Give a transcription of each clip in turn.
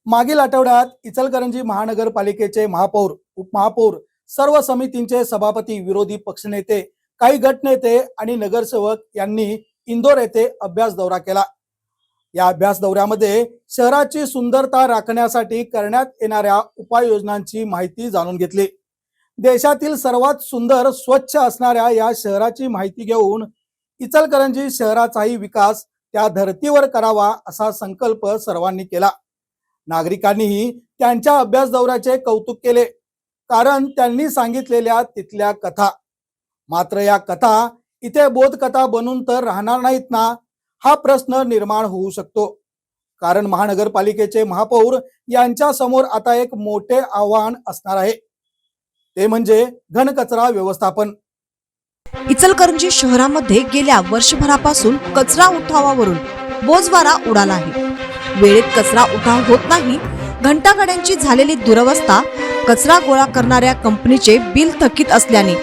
मागील आठवड्यात इचलकरंजी महानगरपालिकेचे महापौर, उपमहापौर, सर्व समितींचे सभापती, विरोधी पक्षनेते, काही गटनेते आणि नगरसेवक यांनी इंदोर येथे अभ्यास दौरा केला। या अभ्यास दौऱ्यामध्ये शहराची सुंदरता राखण्यासाठी करण्यात येणाऱ्या उपाययोजनांची माहिती जाणून घेतली। देशातील सर्वात सुंदर, स्वच्छ असणाऱ्या या शहराची माहिती घेऊन इचलकरंजी शहराचाही विकास त्या धर्तीवर करावा असा संकल्प सर्वांनी केला। नागरिकांनीही त्यांच्या अभ्यास दौऱ्याचे कौतुक केले, कारण त्यांनी सांगितलेल्या तिथल्या कथा। मात्र या कथा इथे बोधकथा बनून तर राहणार नाहीत ना, हा प्रश्न निर्माण होऊ शकतो। कारण महानगरपालिकेचे महापौर यांच्या समोर आता एक मोठे आव्हान असणार आहे, ते म्हणजे घनकचरा व्यवस्थापन। इचलकरंजी शहरामध्ये गेल्या वर्षभरापासून कचरा उठावावरून बोजवारा उडाला आहे। वेळेत कचरा उठाव होत नाही, घंटागाड्यांची झालेली दुरवस्था, कचरा गोळा करणाऱ्या कंपनीचे बिल थकीत असल्याने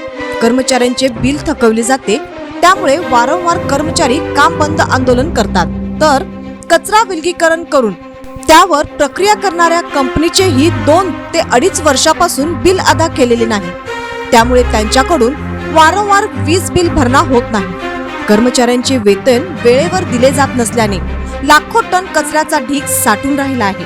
कर्मचाऱ्यांचे बिल थकवले जाते, त्यामुळे वारंवार कर्मचारी काम बंद आंदोलन करतात। तर कचरा विलगीकरण करून त्यावर प्रक्रिया करणाऱ्या कंपनीचेही 2 ते 2.5 वर्षापासून बिल अदा केलेले नाही, त्यामुळे त्यांच्याकडून वारंवार वीज बिल भरणा होत नाही। कर्मचाऱ्यांचे वेतन वेळेवर दिले जात नसल्याने लाखो टन कचऱ्याचा ढीग साठून राहिला आहे।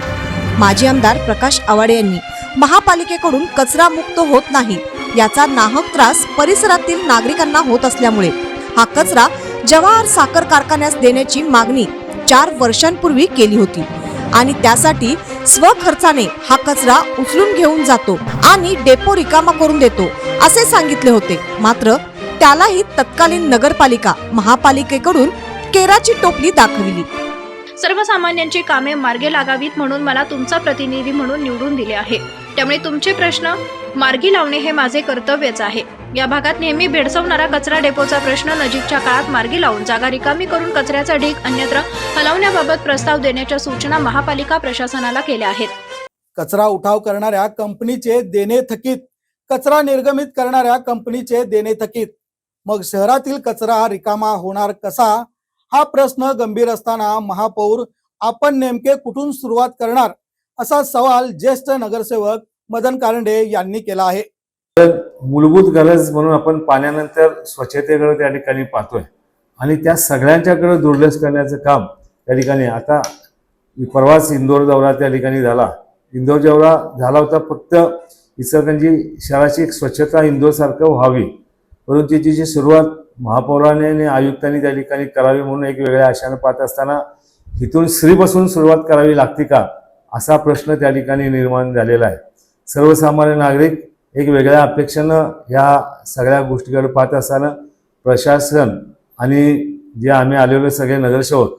माजी आमदार प्रकाश आवाडे यांनी महापालिकेकडून कचरा मुक्त होत नाही याचा नाहक त्रास परिसरातील नागरिकांना होत असल्यामुळे हा कचरा जवाहर साखर कारखान्यास देण्याची मागणी 4 वर्षांपूर्वी केली होती आणि त्यासाठी स्वखर्चाने हा कचरा उचलून घेऊन जातो आणि डेपो रिकामा करून देतो असे सांगितले होते। मात्र त्यालाही तत्कालीन नगरपालिका महापालिकेकडून केराची टोपली दाखविली। सर्वसामान्यांची कामे मार्गी लागावीत म्हणून मला तुमचा प्रतिनिधी म्हणून निवडून दिले आहे, त्यामुळे तुमचे प्रश्न मार्गी लावणे हे माझे कर्तव्यच आहे। या भागात नेहमी भेडसावणारा कचरा डेपोचा प्रश्न नजीकच्या काळात मार्गी लावून जागा रिकामी करून कचऱ्याचा ढीग अन्यत्र हलवण्याबाबत प्रस्ताव देण्याच्या सूचना महापालिका प्रशासनाला केल्या आहेत। कचरा उठाव करणाऱ्या कंपनीचे देणे थकीत, कचरा निर्गमित करणाऱ्या कंपनीचे देणे थकीत, मग शहरातील कचरा रिकामा होणार कसा, हा प्रश्न गंभीर असताना महापौर आपण नेमके कुठून सुरुवात करणार, असा सवाल ज्येष्ठ नगरसेवक मदन कारंडे यांनी केला आहे। मूलभूत गरज म्हणून आपण पाण्यानंतर स्वच्छतेकडे त्या ठिकाणी पाहतोय आणि त्या सगळ्यांच्याकडे दुर्लक्ष करण्याचं काम त्या ठिकाणी आता परवाच इंदोर दौरा त्या ठिकाणी झाला। इंदोर दौरा झाला होता फक्त इचलकरंजी शहराची एक स्वच्छता इंदोर सारखं व्हावी, परंतु तिची सुरुवात महापौराने आणि आयुक्तांनी त्या ठिकाणी करावी म्हणून एक वेगळ्या आशाने पाहत असताना इथून श्रीपासून सुरुवात करावी लागते का, असा प्रश्न त्या ठिकाणी निर्माण झालेला आहे। सर्वसामान्य नागरिक एक वेगळ्या अपेक्षेनं ह्या सगळ्या गोष्टीकडे पाहत असताना प्रशासन आणि जे आम्ही आलेले सगळे नगरसेवक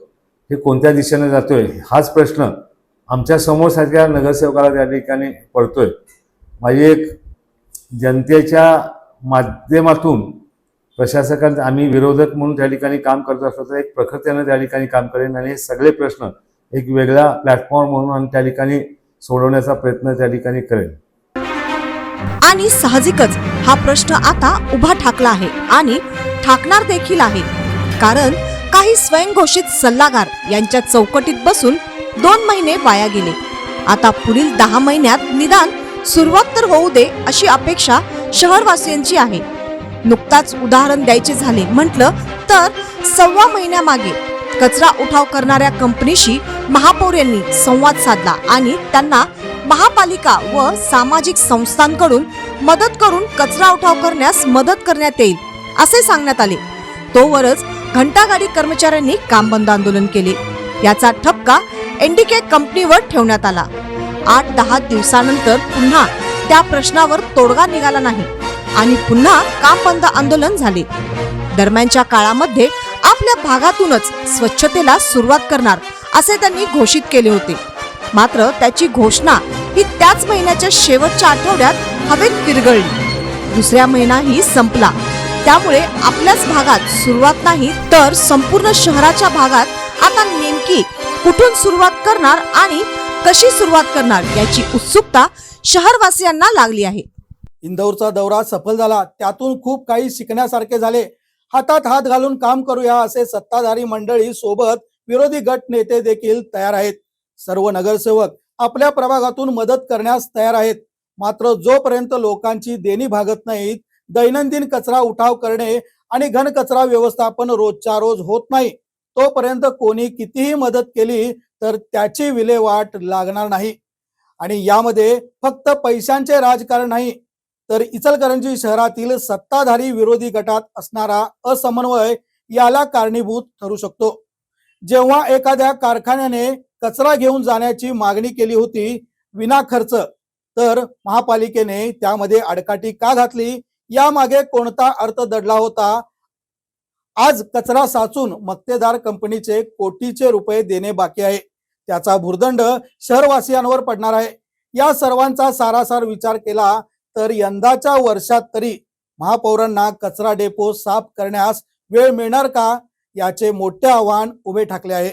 हे कोणत्या दिशेने जातोय, हाच प्रश्न आमच्या समोर सारख्या नगरसेवकाला त्या ठिकाणी पडतोय। माझी एक जनतेच्या माध्यमातून प्रशासकांचा आम्ही विरोधक म्हणून त्या ठिकाणी काम करत असतो, तर एक प्रखरतेने त्या ठिकाणी काम करेन आणि हे सगळे प्रश्न एक वेगळा प्लॅटफॉर्म म्हणून आणि त्या ठिकाणी सोडवण्याचा प्रयत्न त्या ठिकाणी करेल। आणि साहजिकच हा प्रश्न आता उभा ठाकला आहे आणि ठाकणार देखील आहे, कारण काही स्वयंघोषित सल्लागार यांच्या चौकटीत बसून 2 महिने वाया गेले। आता पुढील 10 महिन्यात निदान सुरुवात तर होऊ दे अशी अपेक्षा शहरवासियांची आहे। नुकताच उदाहरण द्यायचे झाले म्हटलं तर 1.25 महिन्यामागे कचरा उठाव करणाऱ्या कंपनीशी महापौर यांनी संवाद साधला आणि त्यांना महापालिका व सामाजिक संस्थांकडून मदत करून कचरा उठाव करण्यास मदत करण्यात येईल असे सांगण्यात आले। तोवरच घंटागाडी कर्मचाऱ्यांनी काम बंद आंदोलन केले। याचा ठपका एनडीके कंपनीवर ठेवण्यात आला। 8-10 दिवसानंतर पुन्हा त्या प्रश्नावर तोडगा निघाला नाही आणि पुन्हा काम बंद आंदोलन झाले। दरम्यानच्या काळामध्ये आपल्या भागातूनच स्वच्छतेला सुरुवात करणार असे त्यांनी घोषित केले होते। मात्र त्याची घोषणा ही त्याच महिन्याच्या शेवटच्या आठवड्यात हवेत विरघळली। दुसरा महिनाही संपला, त्यामुळे आपल्याच भागात सुरुवात नाही तर संपूर्ण शहराच्या भागात आता नेमकी कुठून सुरुवात करणार आणि कशी सुरुवात करणार याची उत्सुकता शहरवासियांना लागली आहे। इंदोरचा दौरा सफल झाला, त्यातून खूप काही शिकण्यासारखे झाले। हातात हात घालून काम करूया असे सत्ताधारी मंडळी सोबत विरोधी गट नेते देखील तयार आहेत। सर्व नगरसेवक आपल्या प्रभागातून मदत करण्यास तयार आहेत. मात्र जोपर्यंत लोकांची देणी भागत नाहीत, दैनंदिन कचरा उठाव करणे आणि घनकचरा व्यवस्थापन रोजच्या रोज होत नाही, तोपर्यंत कोणी कितीही मदत केली तर त्याची विल्हेवाट लागणार नाही. आणि यामध्ये फक्त पैशांचे राजकारण नाही, तर इचलकरंजी शहरातील सत्ताधारी विरोधी गटात असणारा असमन्वय याला कारणीभूत ठरू शकतो. जेव्हा एखाद्या कारखान्याने कचरा घेऊन जाण्याची मागणी केली होती विना खर्च, तर महापालिकेने त्यामध्ये आडकाठी का घातली, यामागे कोणता अर्थ दडला होता? आज कचरा साचून मक्तेदार कंपनीचे कोटीचे रुपये देणे बाकी आहे. त्याचा भुर्दंड शहरवासियांवर पडणार आहे. या सर्वांचा सारासार विचार केला तर यंदाच्या वर्षात तरी महापौरांना कचरा डेपो साफ करण्यास वेळ मिळणार का, याचे मोठे आव्हान उभे ठाकले आहे.